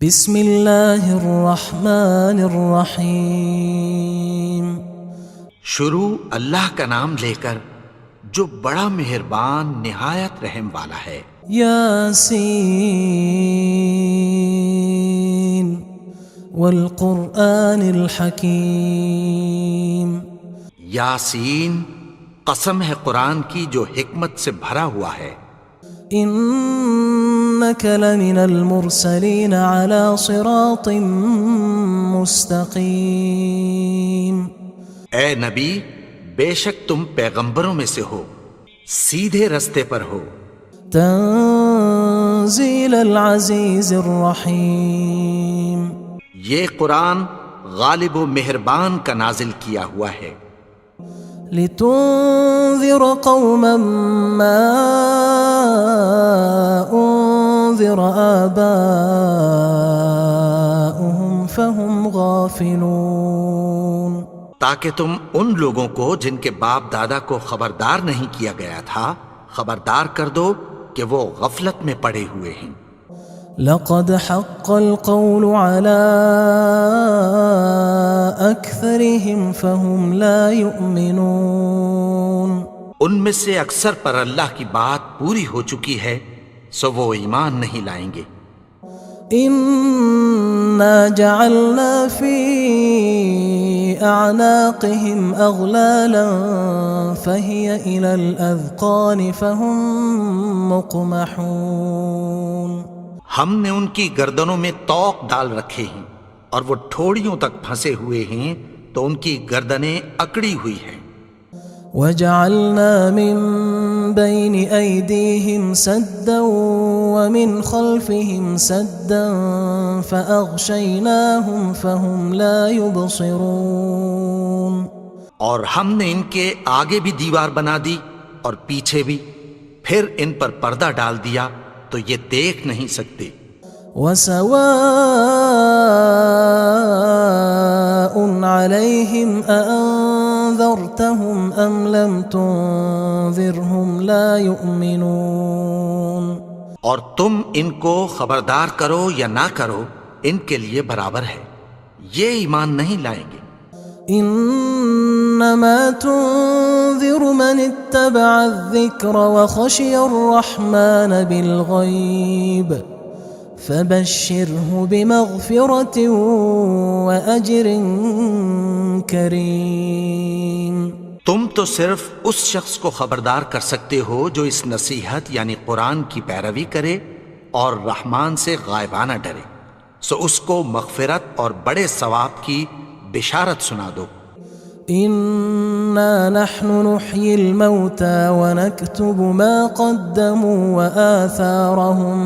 بسم اللہ الرحمن الرحیم۔ شروع اللہ کا نام لے کر جو بڑا مہربان نہایت رحم والا ہے۔ یاسین والقرآن الحکیم۔ یاسین، قسم ہے قرآن کی جو حکمت سے بھرا ہوا ہے۔ انک لمن المرسلین علی صراط مستقیم۔ اے نبی، بے شک تم پیغمبروں میں سے ہو، سیدھے رستے پر ہو۔ تنزیل العزیز الرحیم۔ یہ قرآن غالب و مہربان کا نازل کیا ہوا ہے۔ لتنذر قوما ما انذر آباؤهم فهم غافلون۔ تاکہ تم ان لوگوں کو جن کے باپ دادا کو خبردار نہیں کیا گیا تھا خبردار کر دو کہ وہ غفلت میں پڑے ہوئے ہیں۔ لقد حق القول على أكثرهم فهم لا يؤمنون۔ ان میں سے اکثر پر اللہ کی بات پوری ہو چکی ہے سو وہ ایمان نہیں لائیں گے۔ إنا جعلنا في أعناقهم أغلالا فهي إلى الأذقان فهم مقمحون۔ ہم نے ان کی گردنوں میں طوق ڈال رکھے ہیں اور وہ ٹھوڑیوں تک پھنسے ہوئے ہیں تو ان کی گردنیں اکڑی ہوئی ہیں۔ وجعلنا من بين أيديهم سدا ومن خلفهم سدا فأغشيناهم فهم لا يبصرون۔ اور ہم نے ان کے آگے بھی دیوار بنا دی اور پیچھے بھی، پھر ان پر پردہ ڈال دیا تو یہ دیکھ نہیں سکتے۔ وسواء عليهم أأنذرتهم أم لم تنذرهم لا يؤمنون۔ اور تم ان کو خبردار کرو یا نہ کرو ان کے لیے برابر ہے، یہ ایمان نہیں لائیں گے۔ انما تنذر من اتبع الذکر وخشی الرحمن بالغیب فبشره بمغفرة وأجر کریم۔ تم تو صرف اس شخص کو خبردار کر سکتے ہو جو اس نصیحت یعنی قرآن کی پیروی کرے اور رحمان سے غائبانہ ڈرے، سو اس کو مغفرت اور بڑے ثواب کی بشارت سنا دو۔ إنا نحن نحيي الموتى ونكتب ما قدموا وآثارهم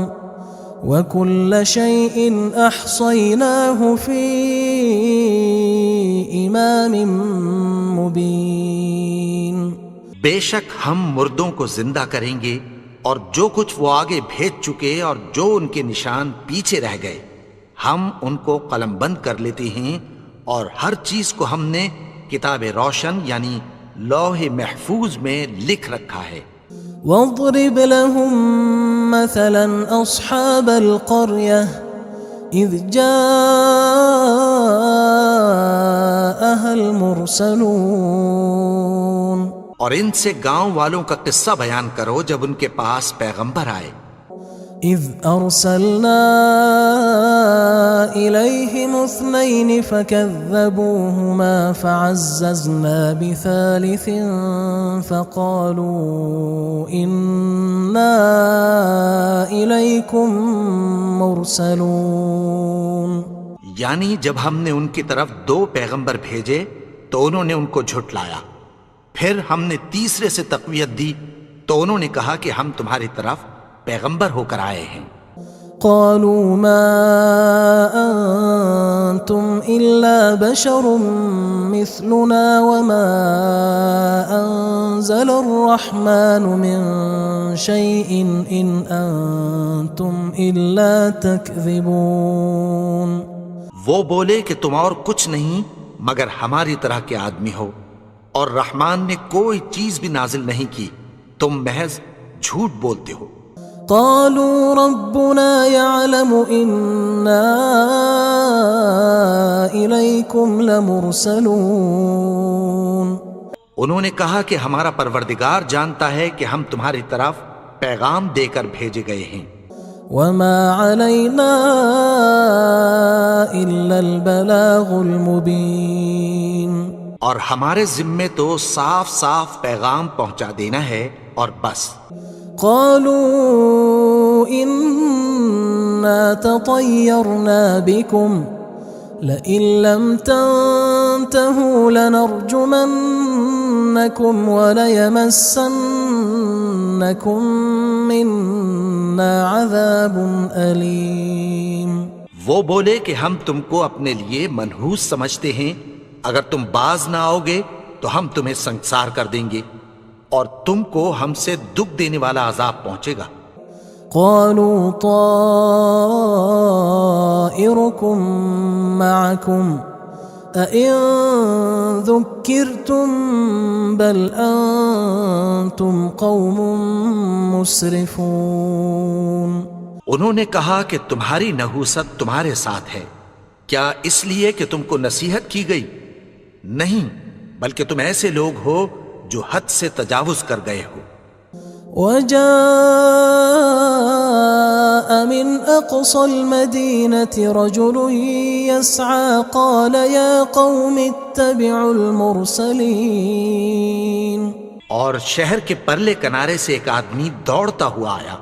وكل شيء أحصيناه في إمام مبين۔ بے شک ہم مردوں کو زندہ کریں گے اور جو کچھ وہ آگے بھیج چکے اور جو ان کے نشان پیچھے رہ گئے ہم ان کو قلم بند کر لیتے ہیں، اور ہر چیز کو ہم نے کتاب روشن یعنی لوح محفوظ میں لکھ رکھا ہے۔ واضرب لهم مثلا أصحاب القرية إذ جاءها المرسلون۔ اور ان سے گاؤں والوں کا قصہ بیان کرو جب ان کے پاس پیغمبر آئے۔ إذ أرسلنا إليهم اثنين فكذبوهما فعززنا بثالث فقالوا إنا إليكم مرسلون۔ یعنی جب ہم نے ان کی طرف 2 پیغمبر بھیجے تو انہوں نے ان کو جھٹلایا، پھر ہم نے تیسرے سے تقویت دی تو انہوں نے کہا کہ ہم تمہاری طرف پیغمبر ہو کر آئے ہیں۔ قالوا ما أنتم إلا بشر مثلنا وما أنزل الرحمن من شيء إن أنتم إلا تكذبون۔ وہ بولے کہ تم اور کچھ نہیں مگر ہماری طرح کے آدمی ہو، اور رحمان نے کوئی چیز بھی نازل نہیں کی، تم محض جھوٹ بولتے ہو۔ قالوا ربنا يعلم إنا إليكم لمرسلون. انہوں نے کہا کہ ہمارا پروردگار جانتا ہے کہ ہم تمہاری طرف پیغام دے کر بھیجے گئے ہیں. وما علينا إلا البلاغ المبين. اور ہمارے ذمے تو صاف صاف پیغام پہنچا دینا ہے اور بس. قالوا إنا تطيرنا بكم لئن لم تنتهوا لنرجمنكم وليمسنكم منا عذاب أليم. وہ بولے کہ ہم تم کو اپنے لیے منحوس سمجھتے ہیں، اگر تم باز نہ آؤ گے تو ہم تمہیں سنگسار کر دیں گے اور تم کو ہم سے دکھ دینے والا عذاب پہنچے گا. قالوا طائركم معكم أئن ذكرتم بل أنتم قوم مسرفون. انہوں نے کہا کہ تمہاری نحوست تمہارے ساتھ ہے، کیا اس لیے کہ تم کو نصیحت کی گئی؟ نہیں، بلکہ تم ایسے لوگ ہو جو حد سے تجاوز کر گئے ہو. وجاء من أقصى المدينة رجل يسعى قال يا قوم اتبعوا المرسلين. اور شہر کے پرلے کنارے سے ایک آدمی دوڑتا ہوا آیا،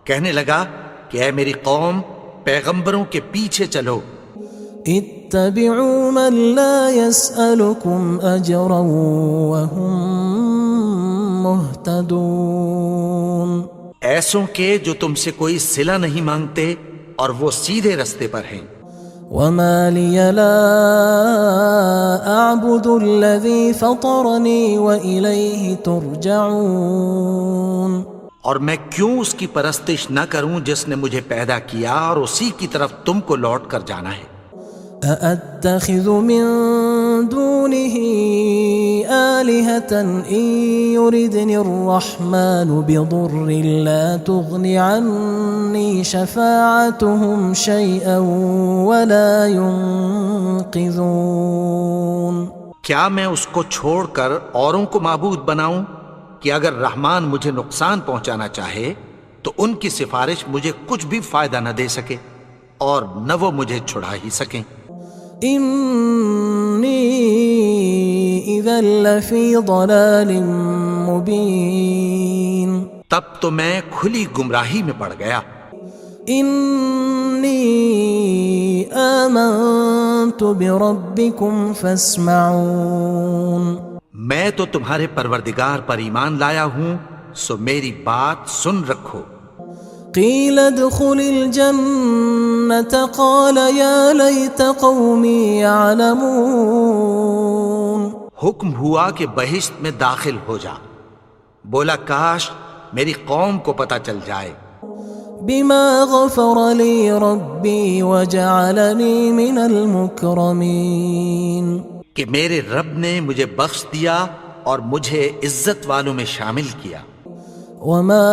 کہنے لگا کہ اے میری قوم، پیغمبروں کے پیچھے چلو. اتبعوا من لا يسألكم أجرا وهم مهتدون. ایسوں کے جو تم سے کوئی صلہ نہیں مانگتے اور وہ سیدھے رستے پر ہیں. وما لي لا أعبد الذي فطرني وإليه ترجعون. اور میں کیوں اس کی پرستش نہ کروں جس نے مجھے پیدا کیا اور اسی کی طرف تم کو لوٹ کر جانا ہے. أأتخذ من دونه آلهة إن يردني الرحمن بضر لا تغن عني شفاعتهم شيئا ولا ينقذون. کیا میں اس کو چھوڑ کر اوروں کو معبود بناؤں کہ اگر رحمان مجھے نقصان پہنچانا چاہے تو ان کی سفارش مجھے کچھ بھی فائدہ نہ دے سکے اور نہ وہ مجھے چھڑا ہی سکیں. إني إذا لفي ضلال مبين. تب تو میں کھلی گمراہی میں پڑ گیا. إني آمنت بربكم فاسمعون. میں تو تمہارے پروردگار پر ایمان لایا ہوں، سو میری بات سن رکھو. قيل ادخل الجنة قال يا ليت قومي يعلمون. حکم ہوا کہ بہشت میں داخل ہو جا. بولا کاش میری قوم کو پتہ چل جائے. بما غفر لي ربي وجعلني من المكرمين. کہ میرے رب نے مجھے بخش دیا اور مجھے عزت والوں میں شامل کیا. وما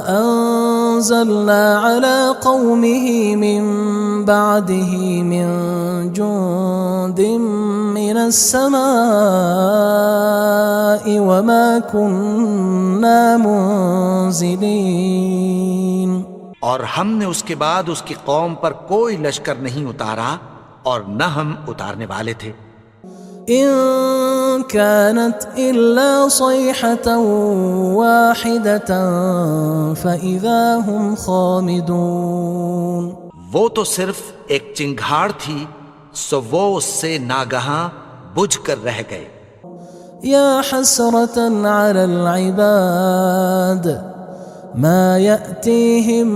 أنزلنا على قومه من بعده من جند من السماء وما كنا منزلين. اور ہم نے اس کے بعد اس کی قوم پر کوئی لشکر نہیں اتارا اور نہ ہم اتارنے والے تھے. إن كانت إلا صيحة واحدة فإذا هم خامدون. وہ تو صرف ایک چنگھاڑ تھی، سو وہ اس سے ناگہاں بجھ کر رہ گئے. يا حسرة على العباد ما يأتيهم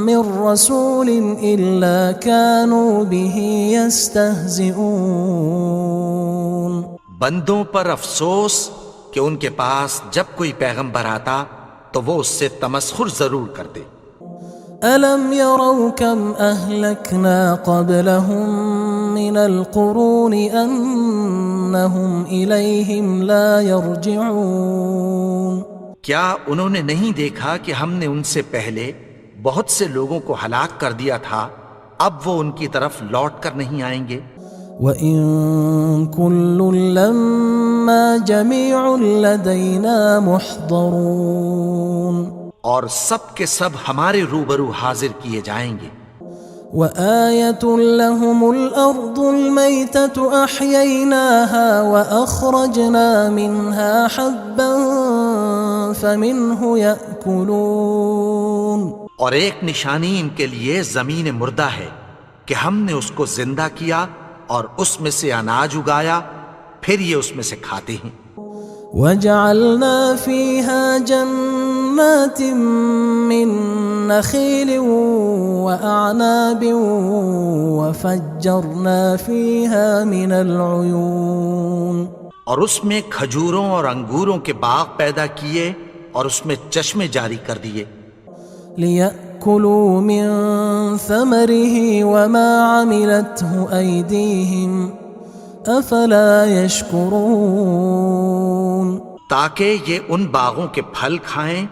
من رسول إلا كانوا به يستهزئون. بندوں پر افسوس کہ ان کے پاس جب کوئی پیغمبر آتا تو وہ اس سے تمسخر ضرور کرتے. ألم يروا كم أهلكنا قبلهم من القرون أنهم إليهم لا يرجعون. کیا انہوں نے نہیں دیکھا کہ ہم نے ان سے پہلے بہت سے لوگوں کو ہلاک کر دیا تھا، اب وہ ان کی طرف لوٹ کر نہیں آئیں گے؟ وَإِن كُلٌّ لَمَّا جَمِيعٌ لَدَيْنَا مُحْضَرُونَ، اور سب کے سب ہمارے روبرو حاضر کیے جائیں گے۔ وَآيَةٌ لَهُمُ الْأَرْضُ الْمَيْتَةُ أَحْيَيْنَاهَا وَأَخْرَجْنَا مِنْهَا حَبًّا فَمِنْهُ يَأْكُلُونَ، اور ایک نشانی ان کے لیے زمین مردہ ہے کہ ہم نے اس کو زندہ کیا اور اس میں سے اناج اگایا، پھر یہ اس میں سے کھاتے ہیں۔ وَجَعَلْنَا فِيهَا جَنَّاتٍ مِّن نَخِيلٍ وَأَعْنَابٍ وَفَجَّرْنَا فِيهَا مِنَ الْعُيُونِ، اور اس میں کھجوروں اور انگوروں کے باغ پیدا کیے اور اس میں چشمے جاری کر دیے، لِيَأْكُلُوا مِن ثَمَرِهِ وَمَا عَمِلَتْهُ أَيْدِيهِمْ أَفَلَا يَشْكُرُونَ، تاکہ یہ ان باغوں کے پھل کھائیں،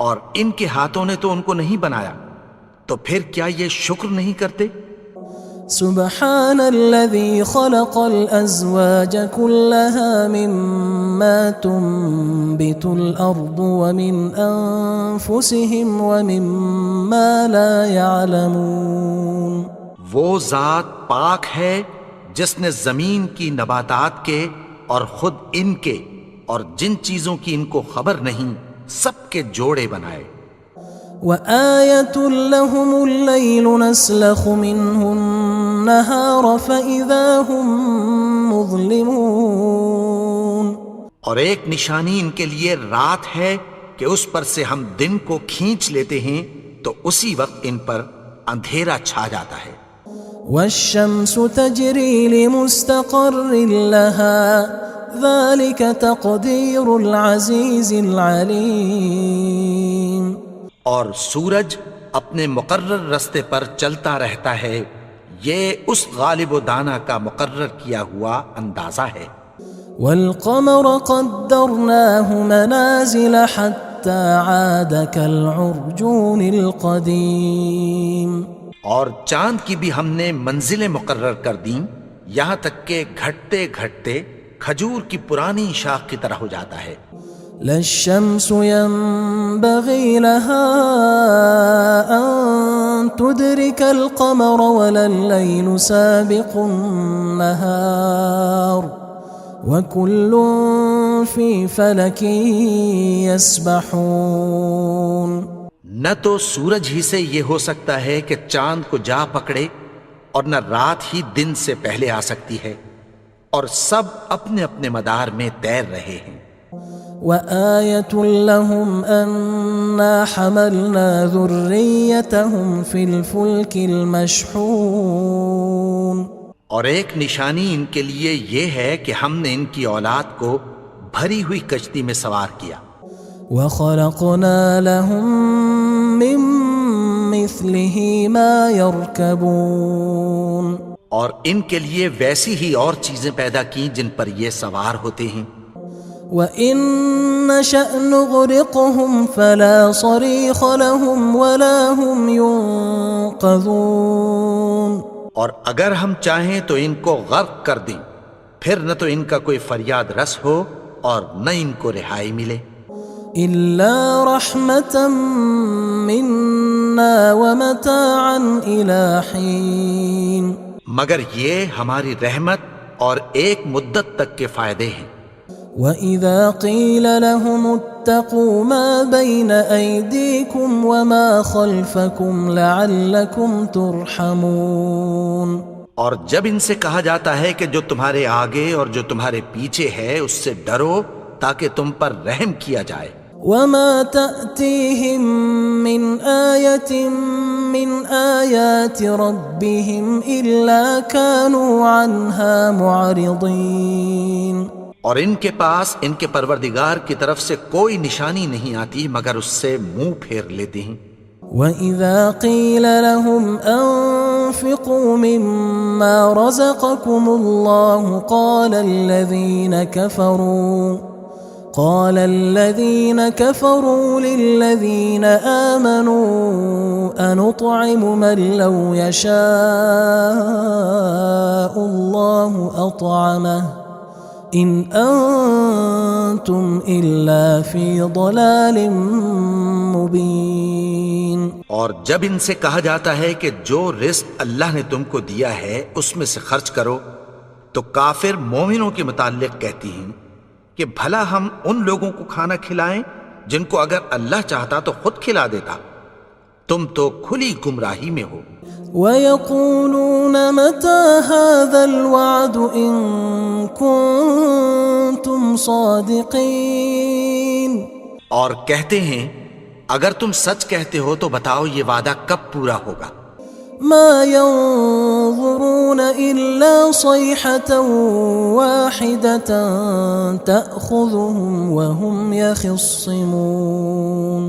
اور ان کے ہاتھوں نے تو ان کو نہیں بنایا، تو پھر کیا یہ شکر نہیں کرتے؟ سبحان الذي خلق الأزواج كلها مما تنبت الأرض ومن أنفسهم ومما لا يعلمون، وہ ذات پاک ہے جس نے زمین کی نباتات کے اور خود ان کے اور جن چیزوں کی ان کو خبر نہیں سب کے جوڑے بنائے۔ وآية لهم الليل نسلخ منه النهار فإذا هم مظلمون، اور ایک نشانی ان کے لیے رات ہے کہ اس پر سے ہم دن کو کھینچ لیتے ہیں تو اسی وقت ان پر اندھیرا چھا جاتا ہے۔ والشمس تجري لمستقر لها ذلك تقدير العزيز العليم، اور سورج اپنے مقرر رستے پر چلتا رہتا ہے، یہ اس غالب و دانا کا مقرر کیا ہوا اندازہ ہے۔ والقمر قدرناه منازل حتى عاد كالعرجون القديم، اور چاند کی بھی ہم نے منزلیں مقرر کر دیں، یہاں تک کہ گھٹتے گھٹتے کھجور کی پرانی شاخ کی طرح ہو جاتا ہے۔ لا الشمس ينبغي لها أن تدرك القمر ولا الليل سابق النهار وكل في فلك يسبحون، نہ تو سورج ہی سے یہ ہو سکتا ہے کہ چاند کو جا پکڑے، اور نہ رات ہی دن سے پہلے آ سکتی ہے، اور سب اپنے اپنے مدار میں تیر رہے ہیں۔ وآية لهم أنا حملنا ذريتهم في الفلك المشحون، اور ایک نشانی ان کے لیے یہ ہے کہ ہم نے ان کی اولاد کو بھری ہوئی کشتی میں سوار کیا۔ وخلقنا لهم من مثله ما يركبون، اور ان کے لیے ویسی ہی اور چیزیں پیدا کی جن پر یہ سوار ہوتے ہیں۔ وَإِن نَّشَأْ نُغْرِقْهُمْ فَلَا صَرِيخَ لَهُمْ وَلَا هُمْ يُنقَذُونَ، اور اگر ہم چاہیں تو ان کو غرق کر دیں، پھر نہ تو ان کا کوئی فریاد رس ہو اور نہ ان کو رہائی ملے۔ إِلَّا رَحْمَةً مِنَّا وَمَتَاعًا إِلَى حِينٍ، مگر یہ ہماری رحمت اور ایک مدت تک کے فائدے ہیں۔ وَإِذَا قِيلَ لَهُمُ اتَّقُوا مَا بَيْنَ أَيْدِيكُمْ وَمَا خَلْفَكُمْ لَعَلَّكُمْ تُرْحَمُونَ، اور جب ان سے کہا جاتا ہے کہ جو تمہارے آگے اور جو تمہارے پیچھے ہے اس سے ڈرو تاکہ تم پر رحم کیا جائے۔ وَمَا تَأْتِيهِم مِّنْ آيَةٍ مِّنْ آيَاتِ رَبِّهِمْ إِلَّا كَانُوا عَنْهَا مُعْرِضِينَ، اور ان کے پاس ان کے پروردگار کی طرف سے کوئی نشانی نہیں آتی مگر اس سے منہ پھیر لیتے ہیں۔ وَإِذَا قِيلَ لَهُمْ أَنفِقُوا مِمَّا رَزَقَكُمُ اللَّهُ قال الذين كفروا للذين آمنوا أنطعم من لو يشاء الله أطعمه إن أنتم إلا في ضلال مبين. اور جب ان سے کہا جاتا ہے کہ جو رزق اللہ نے تم کو دیا ہے اس میں سے خرچ کرو، تو کافر مومنوں کے متعلق کہتی ہیں کہ بھلا ہم ان لوگوں کو کھانا کھلائیں جن کو اگر اللہ چاہتا تو خود کھلا دیتا. تم تو کھلی گمراہی میں ہو. وَيَقُولُونَ مَتَى هَذَا الْوَعْدُ إِن كُنتُمْ صَادِقِينَ. اور کہتے ہیں اگر تم سچ کہتے ہو تو بتاؤ یہ وعدہ کب پورا ہوگا. ما ينظرون إلا صيحة واحدة تأخذهم وهم يخصمون.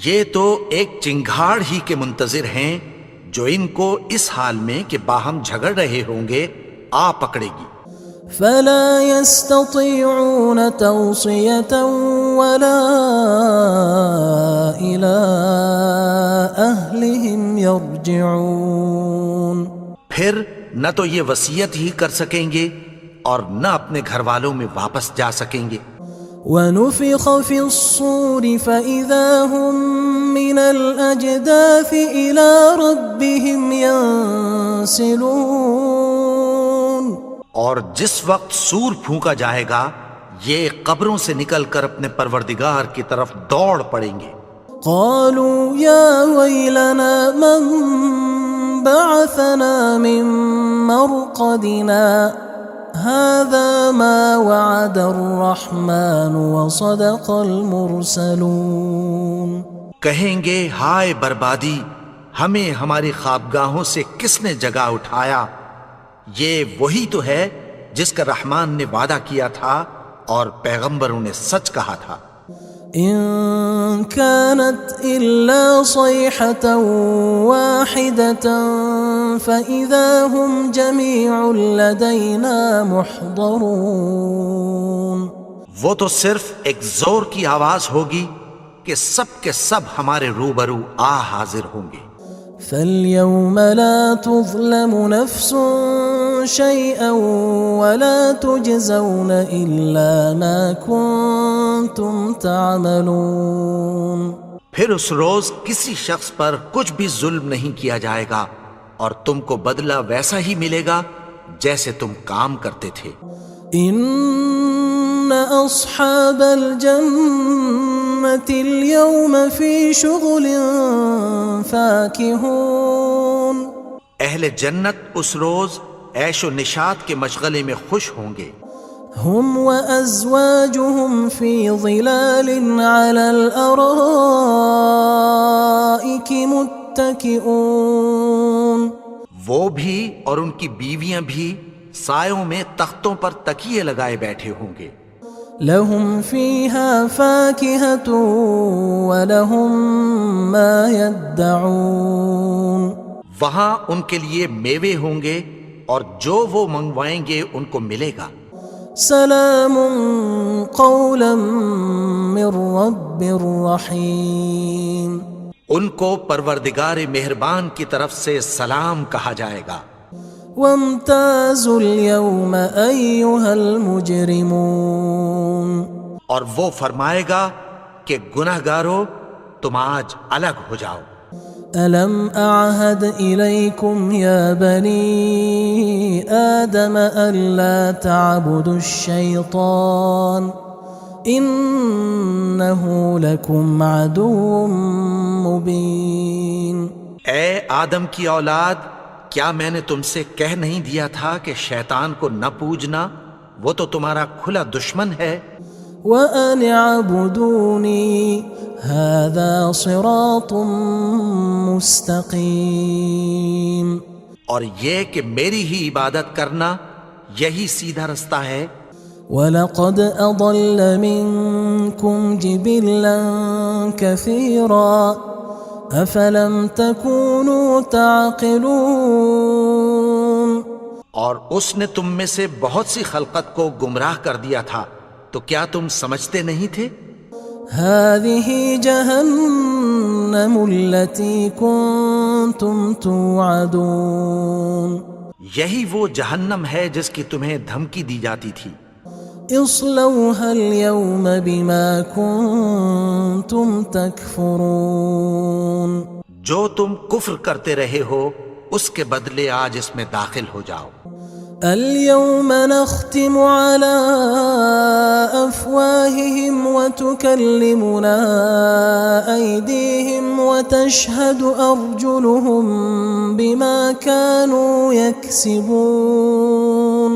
یہ تو ایک چنگھاڑ ہی کے منتظر ہیں جو ان کو اس حال میں کہ باہم جھگڑ رہے ہوں گے آ پکڑے گی. فلا يستطيعون توصية ولا إلى أهلهم يرجعون. پھر نہ تو یہ وصیت ہی کر سکیں گے اور نہ اپنے گھر والوں میں واپس جا سکیں گے. ونفخ في الصور فإذا هم من الأجداث إلى ربهم ينسلون. اور جس وقت سور پھونکا جائے گا یہ قبروں سے نکل کر اپنے پروردگار کی طرف دوڑ پڑیں گے. قالوا يا ويلنا من بعثنا من مرقدنا هذا ما وعد الرحمن وصدق المرسلون. کہیں گے ہائے بربادی، ہمیں ہماری خوابگاہوں سے کس نے جگا اٹھایا. یہ وہی تو ہے جس کا رحمان نے وعدہ کیا تھا اور پیغمبروں نے سچ کہا تھا. إن كانت إلا صيحة واحدة فإذا هم جميع لدينا محضرون. وہ تو صرف ایک زور کی آواز ہوگی کہ سب کے سب ہمارے روبرو حاضر ہوں گے. فاليوم لا تظلم نفس شيئا ولا تجزون إلا ما كنتم تعملون. پھر اس روز کسی شخص پر کچھ بھی ظلم نہیں کیا جائے گا اور تم کو بدلہ ویسا ہی ملے گا جیسے تم کام کرتے تھے. إن أصحاب الجنة اليوم في شغل فاكهون. اہل جنت اس روز عیش و نشاط کے مشغلے میں خوش ہوں گے. هم وأزواجهم في ظلال على الأرائك متكئون. وہ بھی اور ان کی بیویاں بھی سایوں میں تختوں پر تکیے لگائے بیٹھے ہوں گے. لهم فيها فاكهة ولهم ما يدعون. وہاں ان کے لیے میوے ہوں گے اور جو وہ منگوائیں گے ان کو ملے گا. سلام قولا من رب رحیم. ان کو پروردگار مہربان کی طرف سے سلام کہا جائے گا. وامتازوا اليوم أيها المجرمون. اور وہ فرمائے گا کہ گناہگارو تم آج الگ ہو جاؤ. ألم أعهد إليكم يا بني آدم ألا تعبدوا الشيطان إنه لكم عدو مبين. اے آدم کی اولاد، کیا میں نے تم سے کہہ نہیں دیا تھا کہ شیطان کو نہ پوجنا، وہ تو تمہارا کھلا دشمن ہے. وَأَنِ اعْبُدُونِي هَذَا صِرَاطٌ مُسْتَقِيمٌ. اور یہ کہ میری ہی عبادت کرنا یہی سیدھا رستہ ہے. وَلَقَدْ أَضَلَّ مِنْكُمْ جِبِلًّا كَثِيرًا أَفَلَمْ تَكُونُوا تَعْقِلُونَ. اور اس نے تم میں سے بہت سی خلقت کو گمراہ کر دیا تھا، تو کیا تم سمجھتے نہیں تھے؟ هذه جهنم التي كنتم توعدون یہی وہ جہنم ہے جس کی تمہیں دھمکی دی جاتی تھی۔ اصلوها اليوم بما كنتم تكفرون جو تم کفر کرتے رہے ہو اس کے بدلے آج اس میں داخل ہو جاؤ۔ اليوم نختم على أفواههم وتكلمنا أيديهم وتشهد أرجلهم بما كانوا يكسبون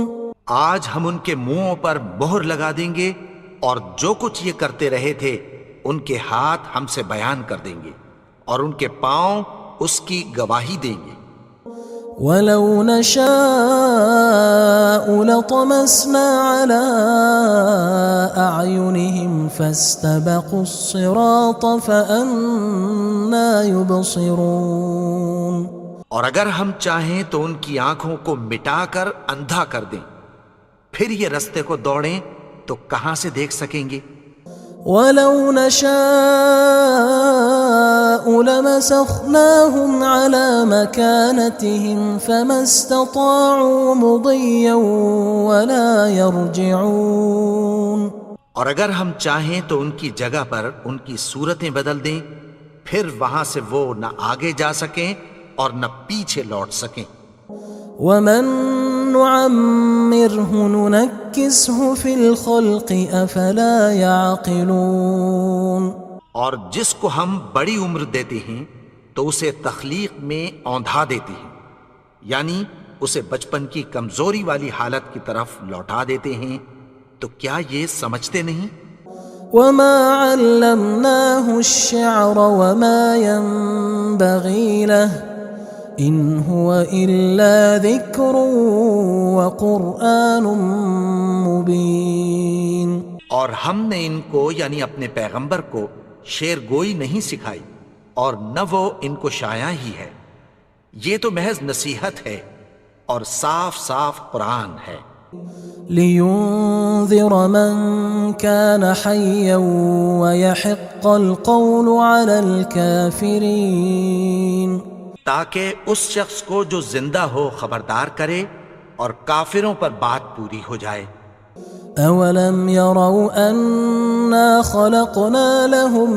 آج ہم ان کے منہوں پر مہر لگا دیں گے اور جو کچھ یہ کرتے رہے تھے ان کے ہاتھ ہم سے بیان کر دیں گے اور ان کے پاؤں اس کی گواہی دیں گے۔ ولو نشاء لطمسنا على أعينهم فاستبقوا الصراط فأنى يبصرون اور اگر ہم چاہیں تو ان کی آنکھوں کو مٹا کر اندھا کر دیں، پھر یہ رستے کو دوڑیں تو کہاں سے دیکھ سکیں گے؟ ولو نشاء لمسخناهم على مكانتهم فما استطاعوا مضيا ولا يرجعون اور اگر ہم چاہیں تو ان کی جگہ پر ان کی صورتیں بدل دیں، پھر وہاں سے وہ نہ آگے جا سکیں اور نہ پیچھے لوٹ سکیں۔ ومن نعمره ننكسه في الخلق افلا يعقلون اور جس کو ہم بڑی عمر دیتے ہیں تو اسے تخلیق میں اوندھا دیتے ہیں، یعنی اسے بچپن کی کمزوری والی حالت کی طرف لوٹا دیتے ہیں، تو کیا یہ سمجھتے نہیں؟ وما علمناه الشعر وما ينبغي له ان هو الا ذکر وقرآن مبین اور ہم نے ان کو یعنی اپنے پیغمبر کو شعر گوئی نہیں سکھائی اور نہ وہ ان کو شایع ہی ہے، یہ تو محض نصیحت ہے اور صاف صاف قرآن ہے۔ لينذر من كان حيا ويحق القول على الكافرين تاکہ اس شخص کو جو زندہ ہو خبردار کرے اور کافروں پر بات پوری ہو جائے۔ اولم يروا انا خلقنا لهم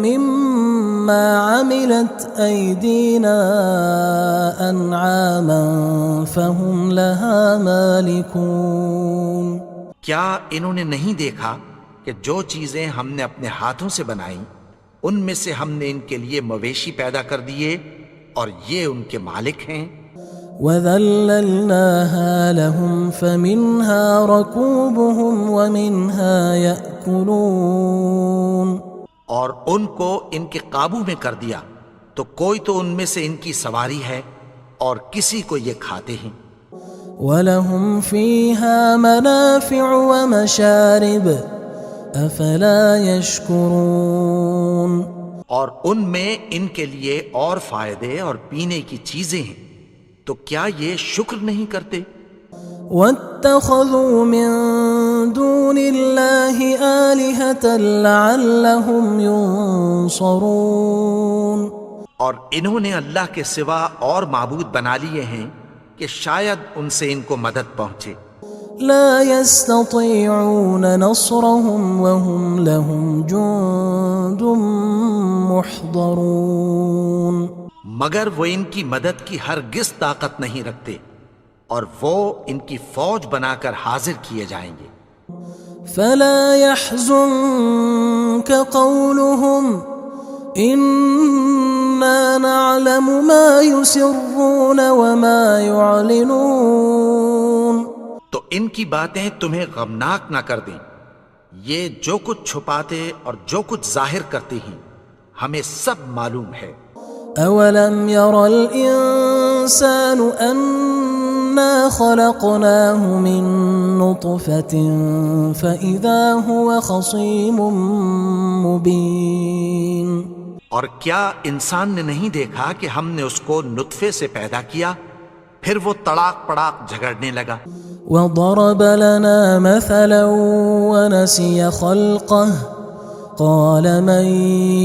مما عملت ايدينا انعاما فهم لها مالكون کیا انہوں نے نہیں دیکھا کہ جو چیزیں ہم نے اپنے ہاتھوں سے بنائیں ان میں سے ہم نے ان کے لیے مویشی پیدا کر دیے اور یہ ان کے مالک ہیں۔ وَذَلَّلْنَاهَا لَهُمْ فَمِنْهَا رَكُوبُهُمْ وَمِنْهَا يَأْكُلُونَ اور ان کو ان کے قابو میں کر دیا تو کوئی تو ان میں سے ان کی سواری ہے اور کسی کو یہ کھاتے ہیں۔ وَلَهُمْ فِيهَا مَنَافِعُ وَمَشَارِبُ أَفَلَا يَشْكُرُونَ اور ان میں ان کے لیے اور فائدے اور پینے کی چیزیں ہیں، تو کیا یہ شکر نہیں کرتے؟ وَاتَّخَذُوا مِن دُونِ اللَّهِ آلِهَةً لَعَلَّهُمْ يُنصَرُونَ اور انہوں نے اللہ کے سوا اور معبود بنا لیے ہیں کہ شاید ان سے ان کو مدد پہنچے۔ لا يستطيعون نصرهم وهم لهم جند محضرون مگر وہ ان کی مدد کی ہرگز طاقت نہیں رکھتے اور وہ ان کی فوج بنا کر حاضر کیے جائیں گے۔ فلا يحزنك قولهم إنا نعلم ما يسرون وما يعلنون تو ان کی باتیں تمہیں غمناک نہ کر دیں، یہ جو کچھ چھپاتے اور جو کچھ ظاہر کرتے ہیں ہمیں سب معلوم ہے۔ اولم ير الانسان انا خلقناه من نطفة فاذا هو خصيم مبين اور کیا انسان نے نہیں دیکھا کہ ہم نے اس کو نطفے سے پیدا کیا، پھر وہ تڑاک پڑاک جھگڑنے لگا۔ وضرب لنا مثلا ونسي خلقه قال من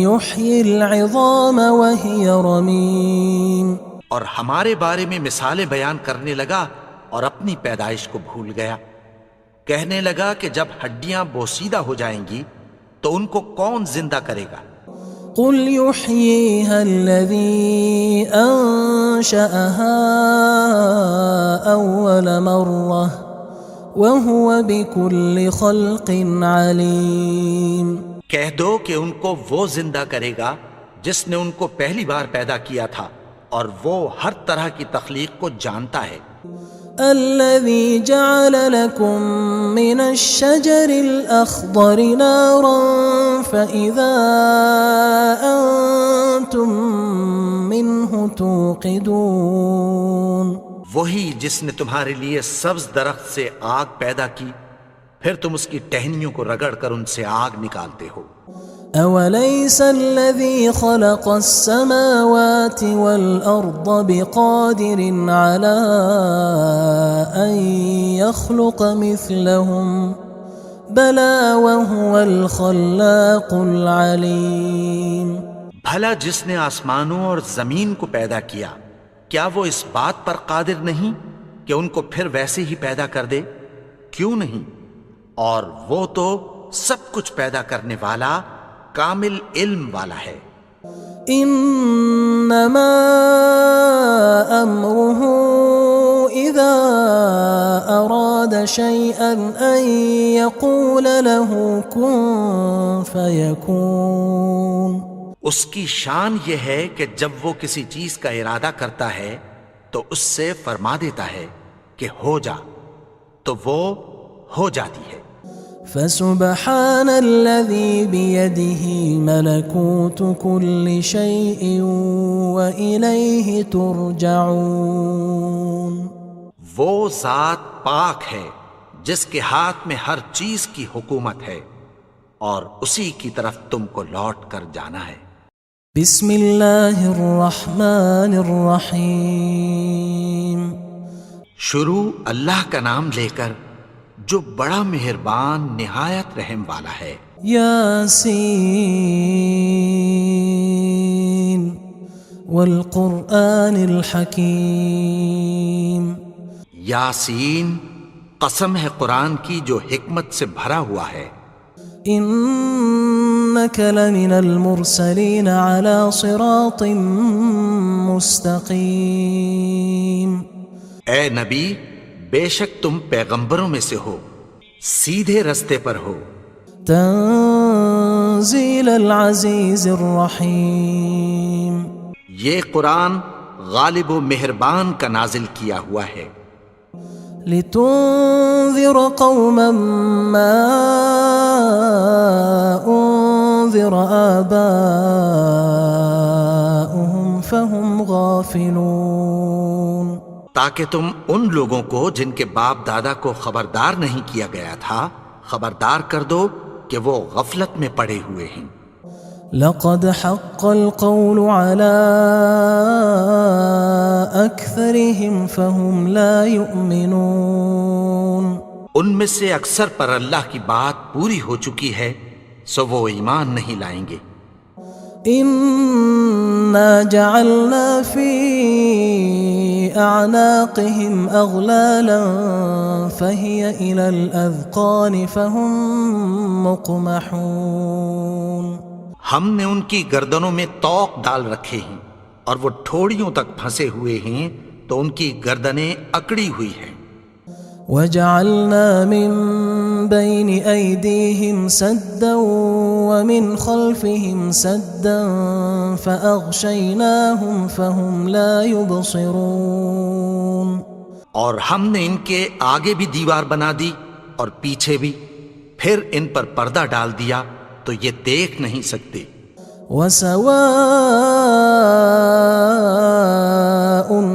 يحيي العظام وهي رميم. اور ہمارے بارے میں مثالیں بیان کرنے لگا اور اپنی پیدائش کو بھول گیا. کہنے لگا کہ جب ہڈیاں بوسیدہ ہو جائیں گی تو ان کو کون زندہ کرے گا؟ قل يحييها الذي أنشأها أول مرة وهو بكل خلق عليم. کہہ دو کہ ان کو وہ زندہ کرے گا جس نے ان کو پہلی بار پیدا کیا تھا اور وہ ہر طرح کی تخلیق کو جانتا ہے. الذي جعل لكم من الشجر الأخضر نارا فإذا أنتم منه توقدون. وہی جس نے تمہارے لیے سبز درخت سے آگ پیدا کی پھر تم اس کی ٹہنیوں کو رگڑ کر ان سے آگ نکالتے ہو. أوليس الذي خلق السماوات والأرض بقادر على أن يخلق مثلهم بلى وهو الخلاق العليم. بھلا جس نے آسمانوں اور زمین کو پیدا کیا کیا وہ اس بات پر قادر نہیں کہ ان کو پھر ویسے ہی پیدا کر دے؟ کیوں نہیں؟ اور وہ تو سب کچھ پیدا کرنے والا کامل علم والا ہے. انما امره اذا اراد شيئا ان يقول له كن فيكون. اس کی شان یہ ہے کہ جب وہ کسی چیز کا ارادہ کرتا ہے تو اس سے فرما دیتا ہے کہ ہو جا تو وہ ہو جاتی ہے. فسبحان الذي بيده ملكوت كل شيء وإليه ترجعون. وہ ذات پاک ہے جس کے ہاتھ میں ہر چیز کی حکومت ہے اور اسی کی طرف تم کو لوٹ کر جانا ہے. بسم اللہ الرحمن الرحیم. شروع اللہ کا نام لے کر جو بڑا مہربان نہایت رحم والا ہے. یاسین والقرآن الحکیم. یاسین قسم ہے قرآن کی جو حکمت سے بھرا ہوا ہے. انک لمن المرسلین علی صراط مستقیم. اے نبی بے شک تم پیغمبروں میں سے ہو سیدھے رستے پر ہو. تنزیل العزیز الرحیم. یہ قرآن غالب و مہربان کا نازل کیا ہوا ہے. لتنذر قوما ما انذر آباؤهم فهم غافلون. تاکہ تم ان لوگوں کو جن کے باپ دادا کو خبردار نہیں کیا گیا تھا خبردار کر دو کہ وہ غفلت میں پڑے ہوئے ہیں. لقد حق القول على أكثرهم فهم لا يؤمنون. ان میں سے اکثر پر اللہ کی بات پوری ہو چکی ہے سو وہ ایمان نہیں لائیں گے. إنا جعلنا في أعناقهم أغلالا فهي إلى الأذقان فهم مقمحون. ہم نے ان کی گردنوں میں طوق ڈال رکھے ہیں اور وہ ٹھوڑیوں تک پھنسے ہوئے ہیں تو ان کی گردنیں اکڑی ہوئی ہیں. وجعلنا من بين أيديهم سدا ومن خلفهم سدا فأغشيناهم فهم لا يبصرون. اور ہم نے ان کے آگے بھی دیوار بنا دی اور پیچھے بھی پھر ان پر پردہ ڈال دیا تو یہ دیکھ نہیں سکتے. وسواء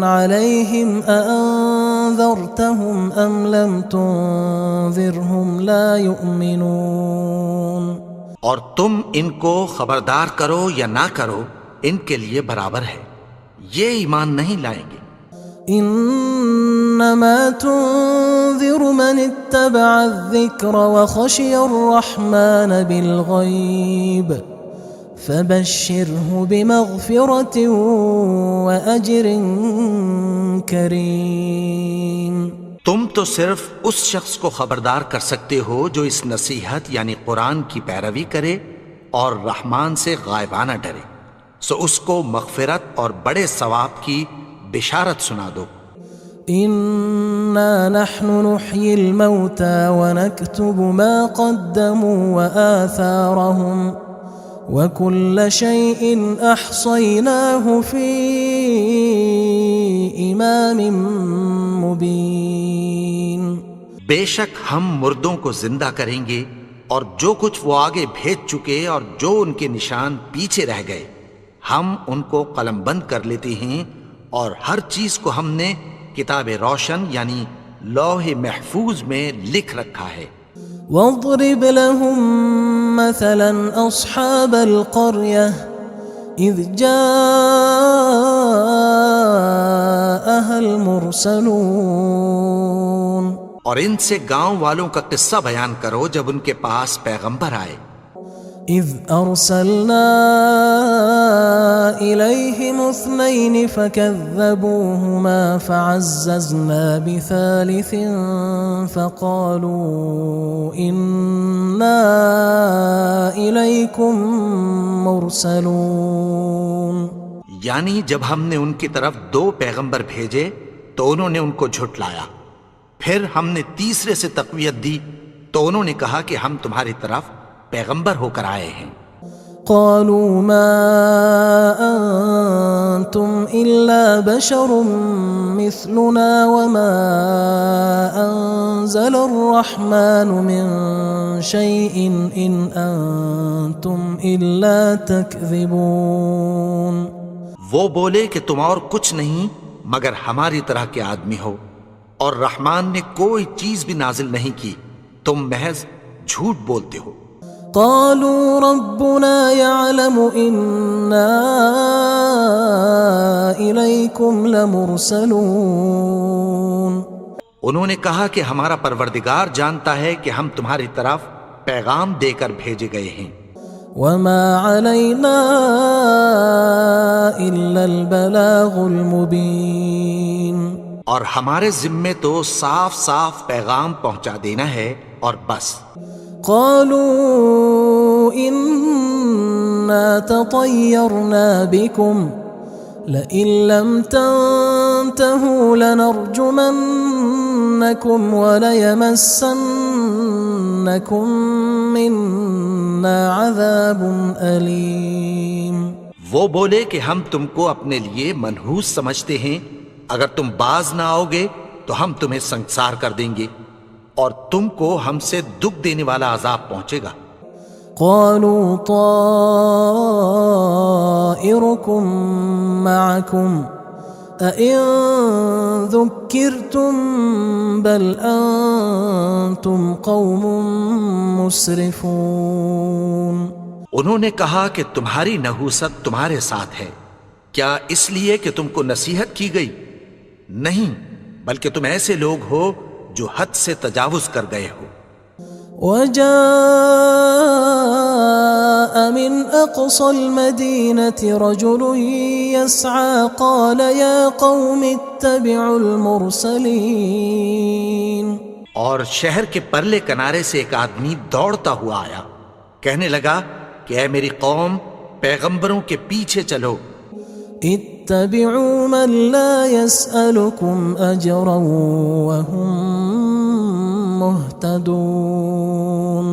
عليهم أأنذرتهم أم لم تنذرهم لا يؤمنون. اور تم ان کو خبردار کرو یا نہ کرو ان کے لیے برابر ہے یہ ایمان نہیں لائیں گے. إنا إنما تنذر من اتبع الذكر وخشي الرحمن بالغيب فبشره بمغفرة وأجر كريم۔ تم تو صرف اس شخص کو خبردار کر سکتے ہو جو اس نصیحت یعنی قرآن کی پیروی کرے اور رحمان سے غائبانہ ڈرے، سو اس کو مغفرت اور بڑے ثواب کی بشارت سنا دو۔ إنا نحن نحيي الموتى ونكتب ما قدموا وآثارهم وكل شيء أحصيناه في إمام مبين۔ بے شک ہم مردوں کو زندہ کریں گے اور جو کچھ وہ آگے بھیج چکے اور جو ان کے نشان پیچھے رہ گئے ہم ان کو قلم بند کر لیتے ہیں، اور ہر چیز کو ہم نے کتاب روشن یعنی لوح محفوظ میں لکھ رکھا ہے۔ واضرب لهم مثلا أصحاب القرية إذ جاءها المرسلون، اور ان سے گاؤں والوں کا قصہ بیان کرو جب ان کے پاس پیغمبر آئے۔ إذ أرسلنا إليهم اثنين فكذبوهما فعززنا بثالث فقالوا إنا إليكم مرسلون۔ یعنی جب ہم نے ان کی طرف 2 پیغمبر بھیجے تو انہوں نے ان کو جھٹلایا، پھر ہم نے تیسرے سے تقویت دی تو انہوں نے کہا کہ ہم تمہاری طرف پیغمبر ہو کر آئے ہیں۔ قالوا ما أنتم إلا بشر مثلنا وما أنزل الرحمن من شيء إن أنتم إلا تكذبون۔ وہ بولے کہ تم اور کچھ نہیں مگر ہماری طرح کے آدمی ہو، اور رحمان نے کوئی چیز بھی نازل نہیں کی، تم محض جھوٹ بولتے ہو۔ قالوا ربنا يعلم إنا إليكم لمرسلون۔ انہوں نے کہا کہ ہمارا پروردگار جانتا ہے کہ ہم تمہاری طرف پیغام دے کر بھیجے گئے ہیں۔ وما علينا إلا البلاغ المبين۔ اور ہمارے ذمے تو صاف صاف پیغام پہنچا دینا ہے اور بس۔ قالوا إنا تطيرنا بكم لئن لم تنتهوا لنرجمنكم وليمسنكم منا عذاب أليم۔ وہ بولے کہ ہم تم کو اپنے لیے منحوس سمجھتے ہیں، اگر تم باز نہ آؤ گے تو ہم تمہیں سنگسار کر دیں گے اور تم کو ہم سے دکھ دینے والا عذاب پہنچے گا۔ قالوا طائركم معكم أئن ذكرتم بل أنتم قوم مسرفون۔ انہوں نے کہا کہ تمہاری نحوست تمہارے ساتھ ہے، کیا اس لیے کہ تم کو نصیحت کی گئی؟ نہیں، بلکہ تم ایسے لوگ ہو جو حد سے تجاوز کر گئے ہو۔ وجاء من أقصى المدينة رجل يسعى قال يا قوم اتبعوا المرسلين۔ اور شہر کے پرلے کنارے سے ایک آدمی دوڑتا ہوا آیا، کہنے لگا کہ اے میری قوم، پیغمبروں کے پیچھے چلو۔ اتبعوا من لا يسألكم أجرا وهم مهتدون۔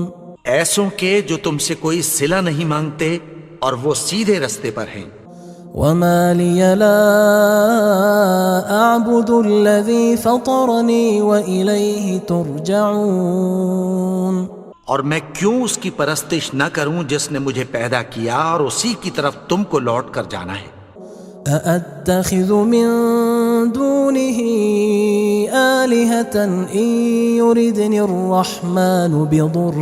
ایسوں کے جو تم سے کوئی صلہ نہیں مانگتے اور وہ سیدھے رستے پر ہیں۔ وما لي لا أعبد الذي فطرني وإليه ترجعون۔ اور میں کیوں اس کی پرستش نہ کروں جس نے مجھے پیدا کیا اور اسی کی طرف تم کو لوٹ کر جانا ہے۔ أأتخذ من دونه آلهة إن يردني الرحمن بضر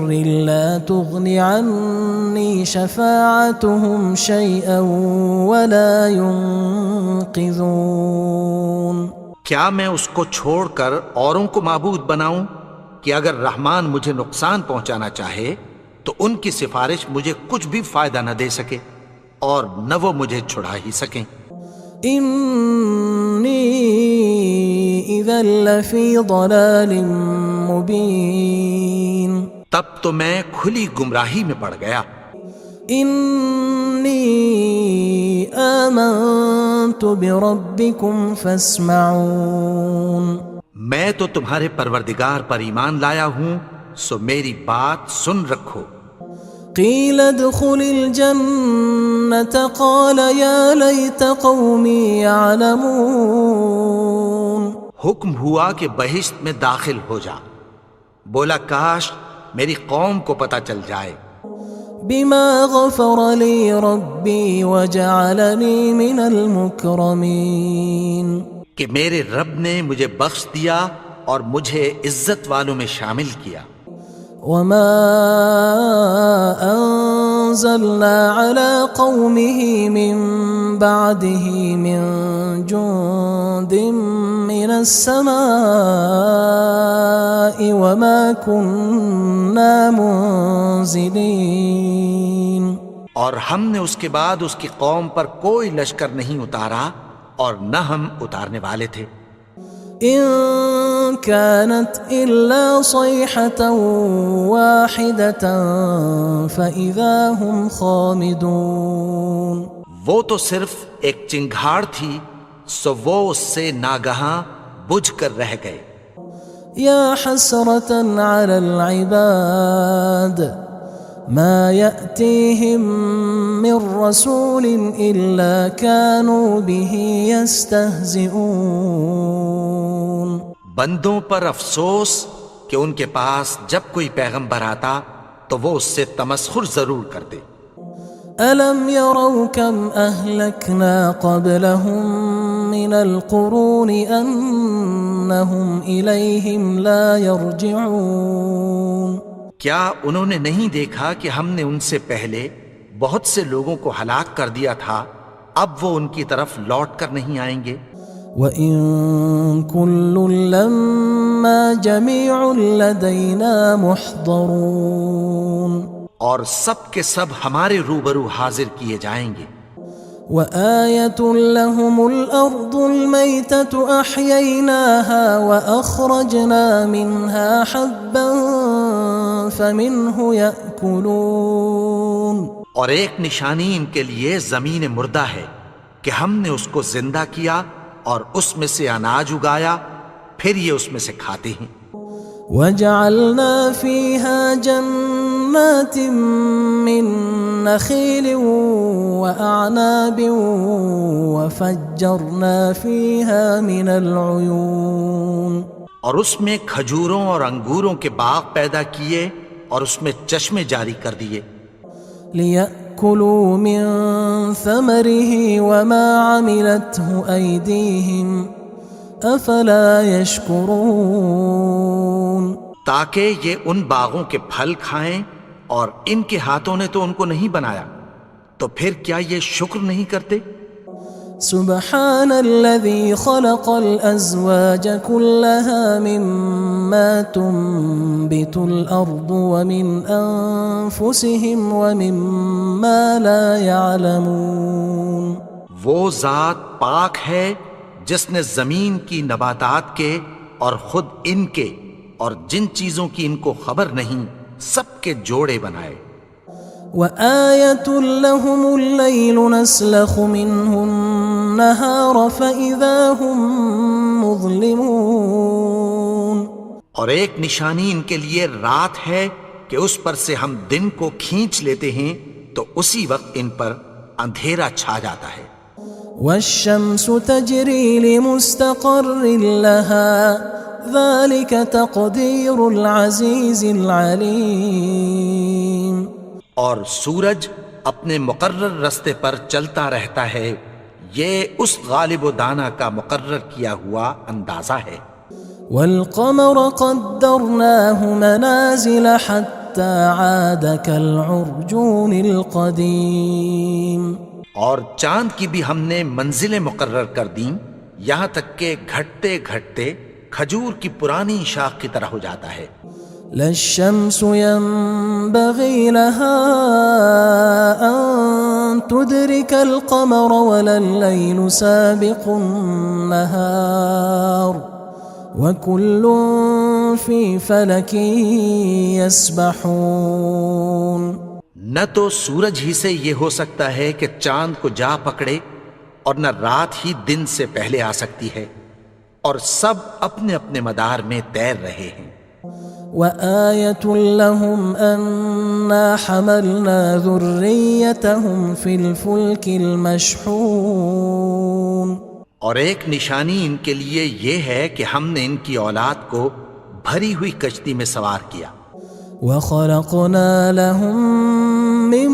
لا تغن عني شفاعتهم شيئا ولا ينقذون۔ کیا میں اس کو چھوڑ کر اوروں کو معبود بناؤں کہ اگر رحمان مجھے نقصان پہنچانا چاہے تو ان کی سفارش مجھے کچھ بھی فائدہ نہ دے سکے اور نہ وہ مجھے چھڑا ہی سکیں۔ انی اذا لفی ضلال مبین، تب تو میں کھلی گمراہی میں پڑ گیا۔ انی آمنت بربکم فاسمعون، میں تو تمہارے پروردگار پر ایمان لایا ہوں، سو میری بات سن رکھو۔ قیل ادخل الجنة قال یا لیت قومی یعلمون، حکم ہوا کہ بہشت میں داخل ہو جا، بولا کاش میری قوم کو پتہ چل جائے۔ بما غفر لی ربی وجعلنی من المکرمین، کہ میرے رب نے مجھے بخش دیا اور مجھے عزت والوں میں شامل کیا۔ وما انزلنا على قومه من بعده من جند من السماء وما كنا منزلين، اور ہم نے اس کے بعد اس کی قوم پر کوئی لشکر نہیں اتارا اور نہ ہم اتارنے والے تھے۔ ان كانت الا صيحة واحدة فاذا هم خامدون، وہ تو صرف ایک چنگھاڑ تھی، سو وہ اس سے ناگہاں بجھ کر رہ گئے۔ یا حسرة على العباد ما يأتيهم من رسول إلا كانوا به يستهزئون، بندوں پر افسوس کہ ان کے پاس جب کوئی پیغمبر آتا تو وہ اس سے تمسخر ضرور کرتے۔ ألم يروا كم أهلكنا قبلهم من القرون أنهم إليهم لا يرجعون، کیا انہوں نے نہیں دیکھا کہ ہم نے ان سے پہلے بہت سے لوگوں کو ہلاک کر دیا تھا، اب وہ ان کی طرف لوٹ کر نہیں آئیں گے۔ وَإِن كُلٌّ لَمَّا جَمِيعٌ لَدَيْنَا مُحْضَرُونَ، اور سب کے سب ہمارے روبرو حاضر کیے جائیں گے۔ وَآيَةٌ لَهُمُ الْأَرْضُ الْمَيْتَةُ أَحْيَيْنَاهَا وَأَخْرَجْنَا مِنْهَا حَبًّا فَمِنْهُ يَأْكُلُونَ، اور ایک نشانی ان کے لیے زمین مردہ ہے کہ ہم نے اس کو زندہ کیا اور اس میں سے اناج اگایا، پھر یہ اس میں سے کھاتے ہیں۔ وَجَعَلْنَا فِيهَا جَنَّاتٍ مِّن نَخِيلٍ وَأَعْنَابٍ وَفَجَّرْنَا فِيهَا مِنَ الْعُيُونِ، اور اس میں کھجوروں اور انگوروں کے باغ پیدا کیے اور اس میں چشمے جاری کر دیے۔ لِيَأْكُلُوا مِن ثَمَرِهِ وَمَا عَمِلَتْهُ أَيْدِيهِمْ أَفَلَا يَشْكُرُونَ، تاکہ یہ ان باغوں کے پھل کھائیں، اور ان کے ہاتھوں نے تو ان کو نہیں بنایا، تو پھر کیا یہ شکر نہیں کرتے؟ سبحان الذي خلق الأزواج كلها مما تنبت الأرض ومن أنفسهم ومما لا يعلمون، وہ ذات پاک ہے جس نے زمین کی نباتات کے اور خود ان کے اور جن چیزوں کی ان کو خبر نہیں سب کے جوڑے بنائے۔ وآية لهم الليل نسلخ منه النهار فإذا هم مظلمون، اور ایک نشانی ان کے لیے رات ہے کہ اس پر سے ہم دن کو کھینچ لیتے ہیں تو اسی وقت ان پر اندھیرا چھا جاتا ہے۔ والشمس تجري لمستقر لها ذلك تقدير العزيز العليم، اور سورج اپنے مقرر رستے پر چلتا رہتا ہے، یہ اس غالب و دانا کا مقرر کیا ہوا اندازہ ہے۔ والقمر قدرناه منازل حتى عاد كالعرجون القديم، اور چاند کی بھی ہم نے منزلیں مقرر کر دیں یہاں تک کہ گھٹتے گھٹتے کھجور کی پرانی شاخ کی طرح ہو جاتا ہے. لا الشمس ينبغي لها أن تدرك القمر ولا الليل سابق النهار وكل في فلك يسبحون. نہ تو سورج ہی سے یہ ہو سکتا ہے کہ چاند کو جا پکڑے اور نہ رات ہی دن سے پہلے آ سکتی ہے، اور سب اپنے اپنے مدار میں تیر رہے ہیں. وآية لهم أنا حملنا ذريتهم في الفلك المشحون. اور ایک نشانی ان کے لیے یہ ہے کہ ہم نے ان کی اولاد کو بھری ہوئی کشتی میں سوار کیا. وخلقنا لهم من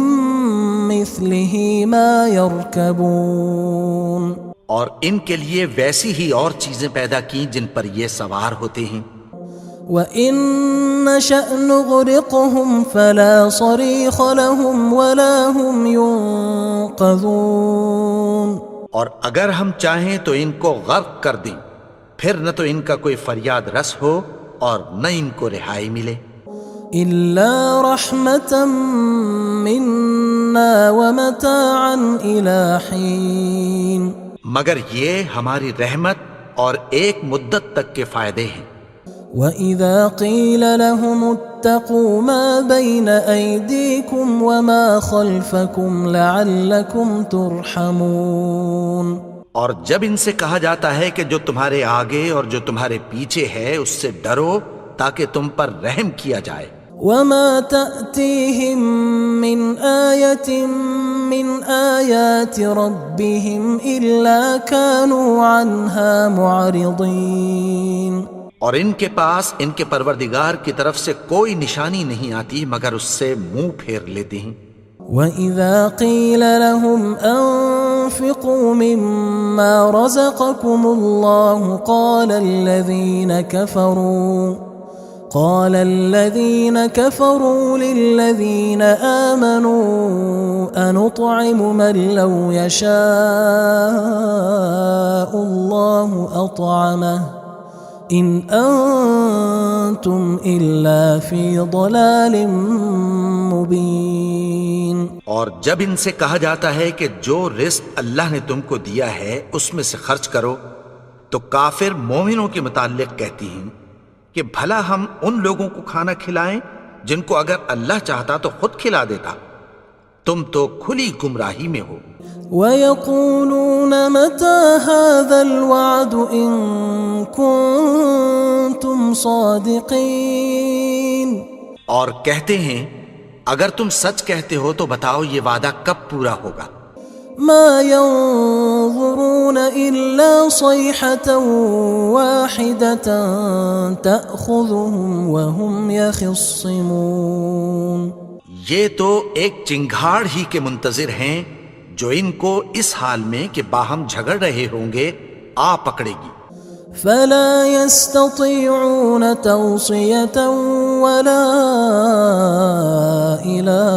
مثله ما يركبون. اور ان کے لیے ویسی ہی اور چیزیں پیدا کی جن پر یہ سوار ہوتے ہیں. وَإِن نَّشَأْ نُغْرِقْهُمْ فَلَا صَرِيخَ لَهُمْ وَلَا هُمْ يُنقَذُونَ. اور اگر ہم چاہیں تو ان کو غرق کر دیں، پھر نہ تو ان کا کوئی فریاد رس ہو اور نہ ان کو رہائی ملے. إِلَّا رَحْمَةً مِّنَّا وَمَتَاعًا إِلَى حِينٍ. مگر یہ ہماری رحمت اور ایک مدت تک کے فائدے ہیں. وَإِذَا قِيلَ لَهُمُ اتَّقُوا مَا بَيْنَ أَيْدِيكُمْ وَمَا خَلْفَكُمْ لَعَلَّكُمْ تُرْحَمُونَ. اور جب ان سے کہا جاتا ہے کہ جو تمہارے آگے اور جو تمہارے پیچھے ہے اس سے ڈرو تاکہ تم پر رحم کیا جائے. وَمَا تَأْتِيهِم مِّنْ آيَةٍ مِّنْ آيَاتِ رَبِّهِمْ إِلَّا كَانُوا عَنْهَا مُعْرِضِينَ. اور ان کے پاس ان کے پروردگار کی طرف سے کوئی نشانی نہیں آتی مگر اس سے منہ پھیر لیتے ہیں. وَإِذَا قِيلَ لَهُمْ أَنفِقُوا مِمَّا رَزَقَكُمُ اللَّهُ قَالَ الَّذِينَ كَفَرُوا لِلَّذِينَ آمَنُوا أَنُطْعِمُ مَن لَّوْ يَشَاءُ اللَّهُ أَطْعَمَهُ إِنْ أَنْتُمْ إِلَّا فِي ضَلَالٍ مُبِينٍ. اور جب ان سے کہا جاتا ہے کہ جو رزق اللہ نے تم کو دیا ہے اس میں سے خرچ کرو، تو کافر مومنوں کے متعلق کہتی ہیں کہ بھلا ہم ان لوگوں کو کھانا کھلائیں جن کو اگر اللہ چاہتا تو خود کھلا دیتا. تم تو کھلی گمراہی میں ہو. وَيَقُولُونَ مَتَى هَذَا الْوَعْدُ إِن كُنتُمْ صَادِقِينَ. اور کہتے ہیں اگر تم سچ کہتے ہو تو بتاؤ یہ وعدہ کب پورا ہوگا. مَا يَنظُرُونَ إِلَّا صَيْحَةً وَاحِدَةً تَأْخُذُهُمْ وَهُمْ يَخِصِّمُونَ. یہ تو ایک چنگھاڑ ہی کے منتظر ہیں جو ان کو اس حال میں کہ باہم جھگڑ رہے ہوں گے آ پکڑے گی. فَلَا يَسْتَطِيعُونَ تَوْصِيَةً وَلَا إِلَىٰ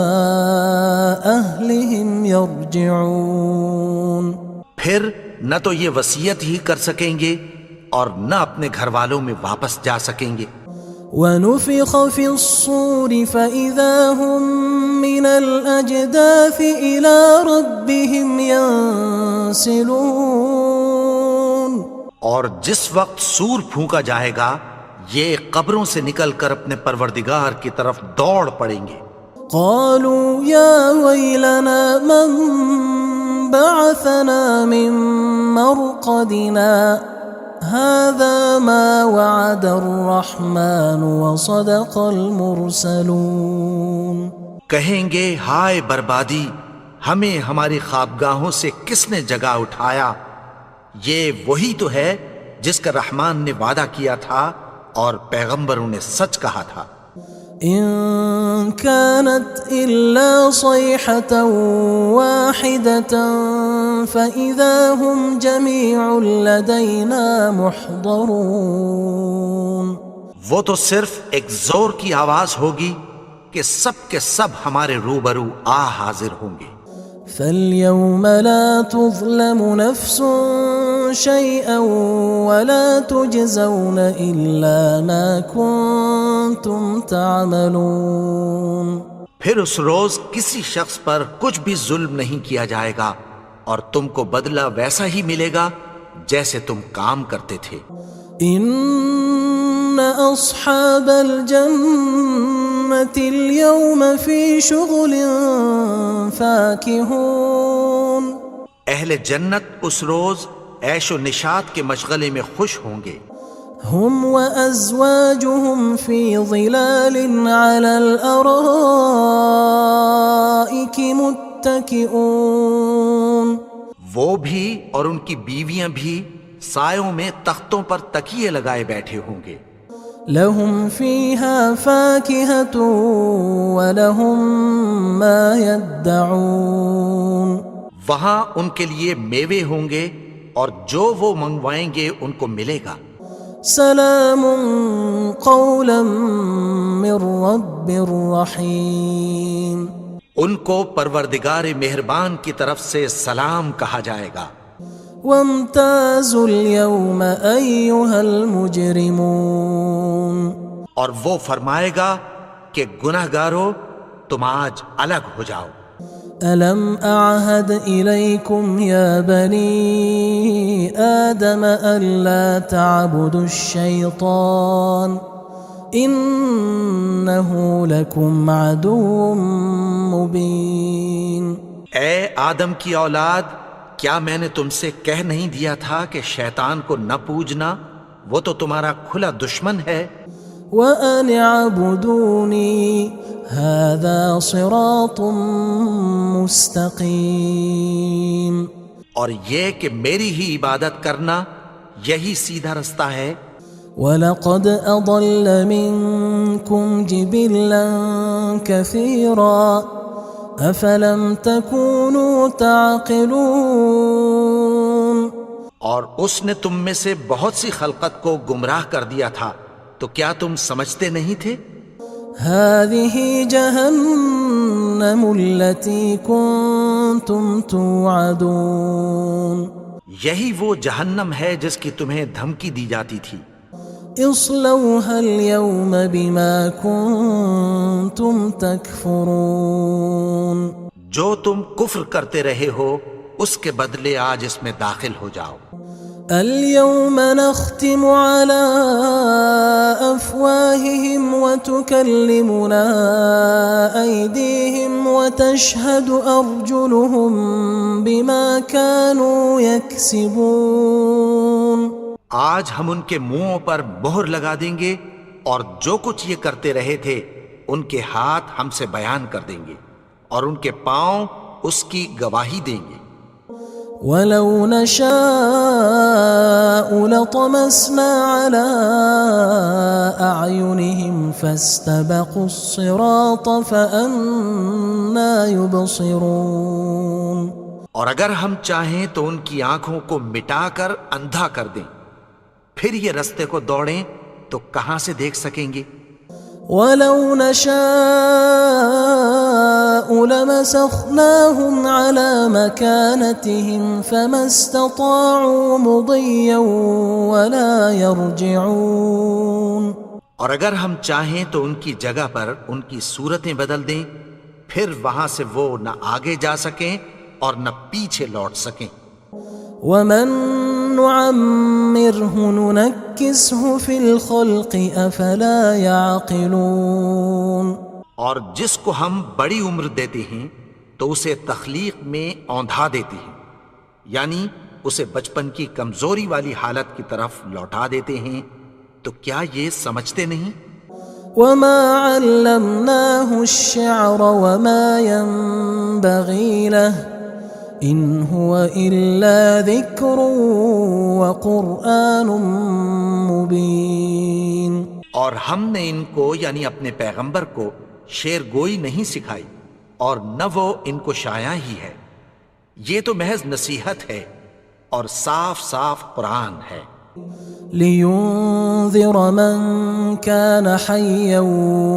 أَهْلِهِمْ يَرْجِعُونَ. پھر نہ تو یہ وصیت ہی کر سکیں گے اور نہ اپنے گھر والوں میں واپس جا سکیں گے. وَنُفِخَ فِي الصُّورِ فَإِذَا هُم مِّنَ الْأَجْدَاثِ إِلَىٰ رَبِّهِمْ يَنسِلُونَ. اور جس وقت سور پھونکا جائے گا یہ قبروں سے نکل کر اپنے پروردگار کی طرف دوڑ پڑیں گے. قالوا يا ويلنا من بعثنا من مرقدنا هذا ما وعد الرحمن وصدق المرسلون. کہیں گے ہائے بربادی، ہمیں ہماری خوابگاہوں سے کس نے جگا اٹھایا؟ یہ وہی تو ہے جس کا رحمان نے وعدہ کیا تھا اور پیغمبروں نے سچ کہا تھا. إن كانت إلا صيحة واحدة فإذا هم جميع لدينا محضرون. وہ تو صرف ایک زور کی آواز ہوگی کہ سب کے سب ہمارے روبرو حاضر ہوں گے. فاليوم لا تظلم نفس شيئا ولا تجزون إلا ما كنتم تعملون. پھر اس روز کسی شخص پر کچھ بھی ظلم نہیں کیا جائے گا اور تم کو بدلہ ویسا ہی ملے گا جیسے تم کام کرتے تھے. ان اصحاب الجنة اليوم في شغل فاكهون. اہل جنت اس روز عیش و نشاط کے مشغلے میں خوش ہوں گے. هم وأزواجهم في ظلال على الأرائك متكئون. وہ بھی اور ان کی بیویاں بھی سایوں میں تختوں پر تکیے لگائے بیٹھے ہوں گے. لهم فيها فاكهة ولهم ما يدعون. وہاں ان کے لیے میوے ہوں گے اور جو وہ منگوائیں گے ان کو ملے گا. سلام قولا من رب رحیم. ان کو پروردگار مہربان کی طرف سے سلام کہا جائے گا. وامتازوا اليوم أيها المجرمون. اور وہ فرمائے گا کہ گناہگارو تم آج الگ ہو جاؤ. ألم أعهد إليكم يا بني آدم ألا تعبدوا الشيطان إنه لكم عدو مبين. اے آدم کی اولاد، کیا میں نے تم سے کہہ نہیں دیا تھا کہ شیطان کو نہ پوجنا، وہ تو تمہارا کھلا دشمن ہے. وَأَنِ اعْبُدُونِي هَذَا صِرَاطٌ مُسْتَقِيمٌ. اور یہ کہ میری ہی عبادت کرنا یہی سیدھا رستہ ہے. وَلَقَدْ أَضَلَّ مِنكُمْ جِبِلًّا كَثِيرًا أَفَلَمْ تَكُونُوا تَعْقِلُونَ. اور اس نے تم میں سے بہت سی خلقت کو گمراہ کر دیا تھا، تو کیا تم سمجھتے نہیں تھے؟ هذه جهنم التي كنتم توعدون. یہی وہ جہنم ہے جس کی تمہیں دھمکی دی جاتی تھی. اصلوها اليوم بما كنتم تكفرون. جو تم کفر کرتے رہے ہو اس کے بدلے آج اس میں داخل ہو جاؤ. اليوم نختم على أفواههم وتكلمنا أيديهم وتشهد أرجلهم بما كانوا يكسبون. آج ہم ان کے منہوں پر مہر لگا دیں گے اور جو کچھ یہ کرتے رہے تھے ان کے ہاتھ ہم سے بیان کر دیں گے اور ان کے پاؤں اس کی گواہی دیں گے. وَلَوْ نَشَاءُ لَطَمَسْنَا عَلَىٰ أَعْيُنِهِمْ فَاسْتَبَقُوا الصِّرَاطَ فَأَنَّىٰ يُبْصِرُونَ. اور اگر ہم چاہیں تو ان کی آنکھوں کو مٹا کر اندھا کر دیں، پھر یہ رستے کو دوڑیں تو کہاں سے دیکھ سکیں گے. وَلَوْ نَشَاءُ لَمَسَخْنَاهُمْ عَلَىٰ مَكَانَتِهِمْ فَمَا اسْتَطَاعُوا مُضِيًّا وَلَا يَرْجِعُونَ. اور اگر ہم چاہیں تو ان کی جگہ پر ان کی صورتیں بدل دیں، پھر وہاں سے وہ نہ آگے جا سکیں اور نہ پیچھے لوٹ سکیں. وَمَن نُعَمِّرْهُ نُنَكِّسْهُ فِي الْخَلْقِ أَفَلَا يَعْقِلُونَ. اور جس کو ہم بڑی عمر دیتے ہیں تو اسے تخلیق میں اوندھا دیتے ہیں، یعنی اسے بچپن کی کمزوری والی حالت کی طرف لوٹا دیتے ہیں. تو کیا یہ سمجھتے نہیں؟ وَمَا عَلَّمْنَاهُ الشِّعْرَ وَمَا يَنبَغِي لَهُ إِنْ هُوَ إِلَّا ذِكْرٌ وَقُرْآنٌ مُبِينٌ. اور ہم نے ان کو یعنی اپنے پیغمبر کو شعر گوئی نہیں سکھائی اور نہ وہ ان کو شاعر ہی ہے، یہ تو محض نصیحت ہے اور صاف صاف قرآن ہے. لِيُنذِرَ مَن كَانَ حَيًّا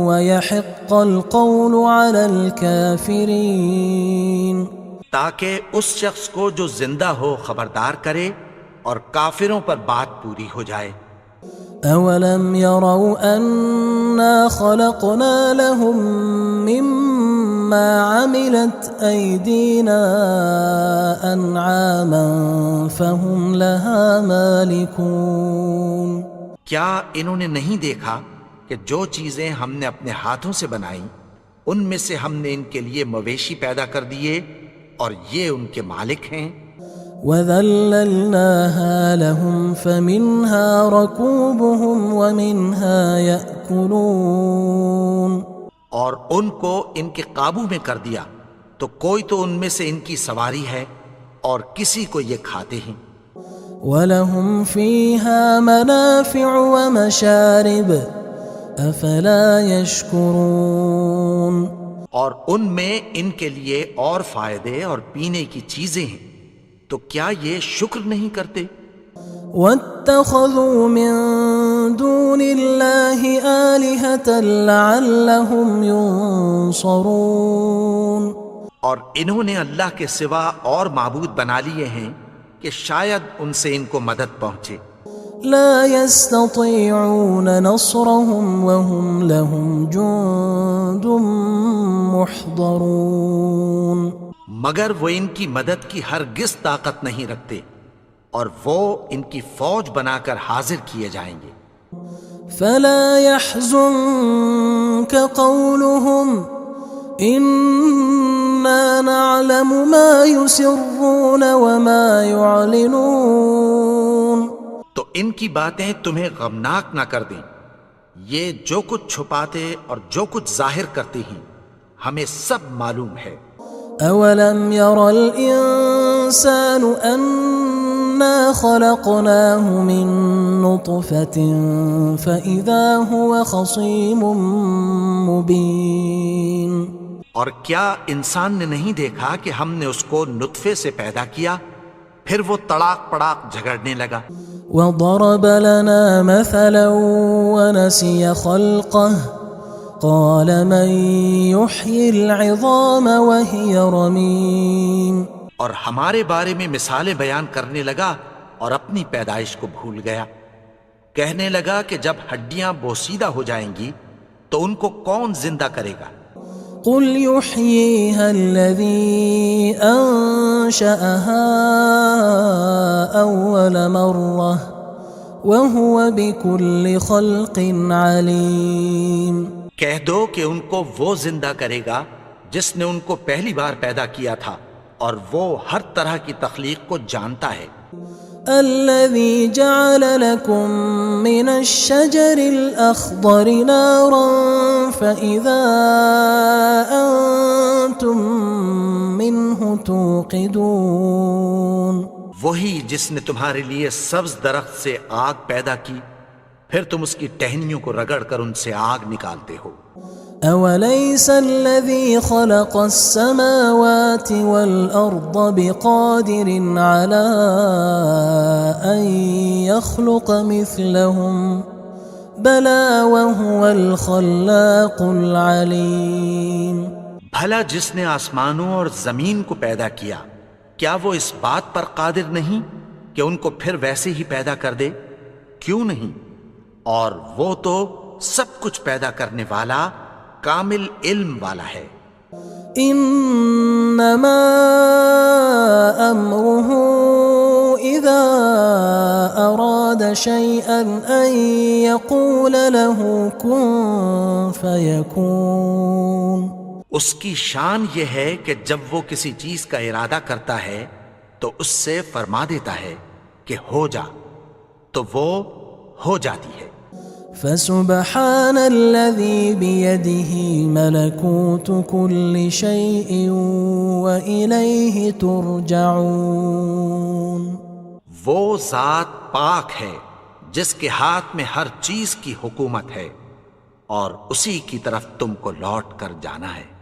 وَيَحِقَّ الْقَوْلُ عَلَى الْكَافِرِينَ. تاکہ اس شخص کو جو زندہ ہو خبردار کرے اور کافروں پر بات پوری ہو جائے۔ أولم يروا أنا خلقنا لهم مما عملت أيدينا أنعاما فهم لها مالكون؟ کیا انہوں نے نہیں دیکھا کہ جو چیزیں ہم نے اپنے ہاتھوں سے بنائیں ان میں سے ہم نے ان کے لیے مویشی پیدا کر دیے اور یہ ان کے مالک ہیں۔ وَذَلَّلْنَاهَا لَهُمْ فَمِنْهَا رَكُوبُهُمْ وَمِنْهَا يَأْكُلُونَ، اور ان کو ان کے قابو میں کر دیا تو کوئی تو ان میں سے ان کی سواری ہے اور کسی کو یہ کھاتے ہیں۔ وَلَهُمْ فِيهَا مَنَافِعُ وَمَشَارِبُ أَفَلَا يَشْكُرُونَ، اور ان میں ان کے لیے اور فائدے اور پینے کی چیزیں ہیں، تو کیا یہ شکر نہیں کرتے؟ وَاتَّخَذُوا مِن دُونِ اللَّهِ آلِهَةً لَعَلَّهُمْ يُنصَرُونَ، اور انہوں نے اللہ کے سوا اور معبود بنا لیے ہیں کہ شاید ان سے ان کو مدد پہنچے۔ لا يستطيعون نصرهم وهم لهم جند محضرون، مگر وہ ان کی مدد کی ہرگز طاقت نہیں رکھتے اور وہ ان کی فوج بنا کر حاضر کیے جائیں گے۔ فلا يحزنك قولهم إنا نعلم ما يسرون وما يعلنون، تو ان کی باتیں تمہیں غمناک نہ کر دیں، یہ جو کچھ چھپاتے اور جو کچھ ظاہر کرتے ہیں ہمیں سب معلوم ہے۔ أولم ير الإنسان أنا خلقناه من نطفة فإذا هو خصيم مبين، اور کیا انسان نے نہیں دیکھا کہ ہم نے اس کو نطفے سے پیدا کیا پھر وہ تڑاک پڑاک جھگڑنے لگا۔ وضرب لنا مثلا ونسي خلقه قال من يحيي العظام وهي رميم، اور ہمارے بارے میں مثالیں بیان کرنے لگا اور اپنی پیدائش کو بھول گیا۔ کہنے لگا کہ جب ہڈیاں بوسیدہ ہو جائیں گی تو ان کو کون زندہ کرے گا؟ قل يحييها الذي أنشأها أول مرة وهو بكل خلق عليم، کہہ دو کہ ان کو وہ زندہ کرے گا جس نے ان کو پہلی بار پیدا کیا تھا اور وہ ہر طرح کی تخلیق کو جانتا ہے۔ الذي جعل لكم من الشجر الأخضر نارا فإذا أنتم منه توقدون، وہی جس نے تمہارے لیے سبز درخت سے آگ پیدا کی پھر تم اس کی ٹہنیوں کو رگڑ کر ان سے آگ نکالتے ہو۔ أوليس الذي خلق السماوات والأرض بقادر على أن يخلق مثلهم بلى وهو الخلاق العليم، بھلا جس نے آسمانوں اور زمین کو پیدا کیا کیا وہ اس بات پر قادر نہیں کہ ان کو پھر ویسے ہی پیدا کر دے؟ کیوں نہیں؟ اور وہ تو سب کچھ پیدا کرنے والا کامل علم والا ہے۔ انما امره اذا اراد شيئا ان يقول له كن فيكون، اس کی شان یہ ہے کہ جب وہ کسی چیز کا ارادہ کرتا ہے تو اس سے فرما دیتا ہے کہ ہو جا، تو وہ ہو جاتی ہے۔ فسبحان الذي بيده ملكوت كل شيء وإليه ترجعون، وہ ذات پاک ہے جس کے ہاتھ میں ہر چیز کی حکومت ہے اور اسی کی طرف تم کو لوٹ کر جانا ہے۔